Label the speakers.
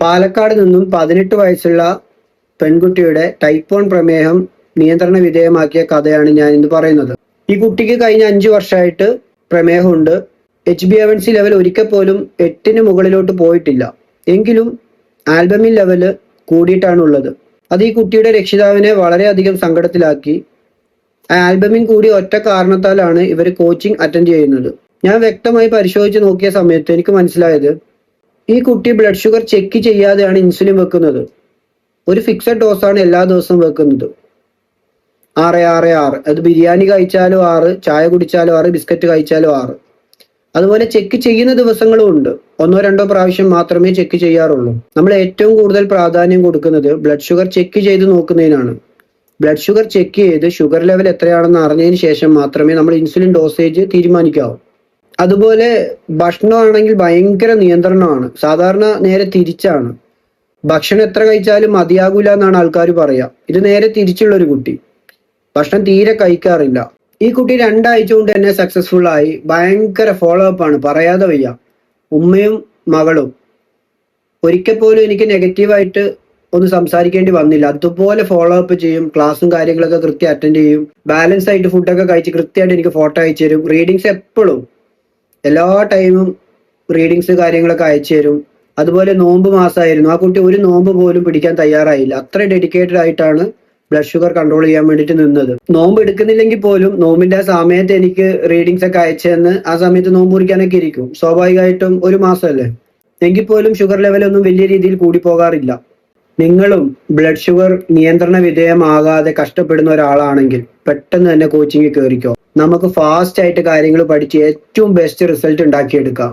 Speaker 1: പാലക്കാട് നിന്നും 18 വയസ്സുള്ള പെൺകുട്ടിയുടെ ടൈപ്പ് 1 പ്രമേഹം നിയന്ത്രണ വിധേയമാക്കിയ കഥയാണ് ഞാൻ ഇന്ന് പറയുന്നത്. ഈ കുട്ടിക്ക് കഴിഞ്ഞ 5 വർഷമായിട്ട് പ്രമേഹമുണ്ട്. HbA1c ലെവൽ ഒരിക്കൽ പോലും 8ന് മുകളിലോട്ട് പോയിട്ടില്ല. എങ്കിലും ആൽബമിൻ ലെവല് കൂടിയിട്ടാണ് ഉള്ളത്. അത് ഈ കുട്ടിയുടെ രക്ഷിതാവിനെ വളരെയധികം സങ്കടത്തിലാക്കി. ആ ആൽബമിൻ കൂടി ഒറ്റ കാരണത്താലാണ് ഇവർ കോച്ചിങ് അറ്റൻഡ് ചെയ്യുന്നത്. ഞാൻ വ്യക്തമായി പരിശോധിച്ച് നോക്കിയ സമയത്ത് എനിക്ക് മനസ്സിലായത്, ഈ കുട്ടി ബ്ലഡ് ഷുഗർ ചെക്ക് ചെയ്യാതെയാണ് ഇൻസുലിൻ വെക്കുന്നത്. ഒരു ഫിക്സഡ് ഡോസാണ് എല്ലാ ദിവസവും വെക്കുന്നത്. 6 അത് ബിരിയാണി കഴിച്ചാലും 6, ചായ കുടിച്ചാലും 6, ബിസ്ക്കറ്റ് കഴിച്ചാലും 6. അതുപോലെ ചെക്ക് ചെയ്യുന്ന ദിവസങ്ങളും ഉണ്ട്. 1-2 പ്രാവശ്യം മാത്രമേ ചെക്ക് ചെയ്യാറുള്ളൂ. നമ്മൾ ഏറ്റവും കൂടുതൽ പ്രാധാന്യം കൊടുക്കുന്നത് ബ്ലഡ് ഷുഗർ ചെക്ക് ചെയ്ത് നോക്കുന്നതിനാണ്. ബ്ലഡ് ഷുഗർ ചെക്ക് ചെയ്ത് ഷുഗർ ലെവൽ എത്രയാണെന്ന് അറിഞ്ഞതിന് ശേഷം മാത്രമേ നമ്മൾ ഇൻസുലിൻ ഡോസേജ് തീരുമാനിക്കാവൂ. അതുപോലെ ഭക്ഷണമാണെങ്കിൽ ഭയങ്കര നിയന്ത്രണമാണ്. സാധാരണ നേരെ തിരിച്ചാണ്. ഭക്ഷണം എത്ര കഴിച്ചാലും മതിയാകൂല എന്നാണ് ആൾക്കാർ പറയുക. ഇത് നേരെ തിരിച്ചുള്ള ഒരു കുട്ടി. ഭക്ഷണം തീരെ കഴിക്കാറില്ല. ഈ കുട്ടി 2 ആഴ്ച കൊണ്ട് തന്നെ സക്സസ്ഫുൾ ആയി. ഭയങ്കര ഫോളോ അപ്പ് ആണ്, പറയാതെ വയ്യ. ഉമ്മയും മകളും ഒരിക്കൽ പോലും എനിക്ക് നെഗറ്റീവായിട്ട് ഒന്ന് സംസാരിക്കേണ്ടി വന്നില്ല. അതുപോലെ ഫോളോ അപ്പ് ചെയ്യും. ക്ലാസ്സും കാര്യങ്ങളൊക്കെ കൃത്യം അറ്റൻഡ് ചെയ്യും. ബാലൻസ് ആയിട്ട് ഫുഡൊക്കെ കഴിച്ച് കൃത്യമായിട്ട് എനിക്ക് ഫോട്ടോ അയച്ചു തരും. റീഡിങ്സ് എപ്പോഴും എല്ലാ ടൈമും റീഡിങ്സ് കാര്യങ്ങളൊക്കെ അയച്ചു തരും. അതുപോലെ നോമ്പ് മാസമായിരുന്നു. ആ കുട്ടി ഒരു നോമ്പ് പോലും പിടിക്കാൻ തയ്യാറായില്ല. അത്ര ഡെഡിക്കേറ്റഡ് ആയിട്ടാണ് ബ്ലഡ് ഷുഗർ കൺട്രോൾ ചെയ്യാൻ വേണ്ടിയിട്ട് നിന്നത്. നോമ്പ് എടുക്കുന്നില്ലെങ്കിൽ പോലും നോമ്പിന്റെ ആ സമയത്ത് എനിക്ക് റീഡിങ്സ് ഒക്കെ അയച്ചെന്ന് ആ സമയത്ത് നോമ്പ് കുറിക്കാനൊക്കെ ഇരിക്കും. സ്വാഭാവികമായിട്ടും ഒരു മാസമല്ലേ. എങ്കിൽ പോലും ഷുഗർ ലെവലൊന്നും വലിയ രീതിയിൽ കൂടി പോകാറില്ല. നിങ്ങളും ബ്ലഡ് ഷുഗർ നിയന്ത്രണ വിധേയമാകാതെ കഷ്ടപ്പെടുന്ന ഒരാളാണെങ്കിൽ പെട്ടെന്ന് തന്നെ കോച്ചിങ്ങിൽ കയറിക്കോ. നമുക്ക് ഫാസ്റ്റ് ആയിട്ട് കാര്യങ്ങൾ പഠിച്ച് ഏറ്റവും ബെസ്റ്റ് റിസൾട്ട് ഉണ്ടാക്കിയെടുക്കാം.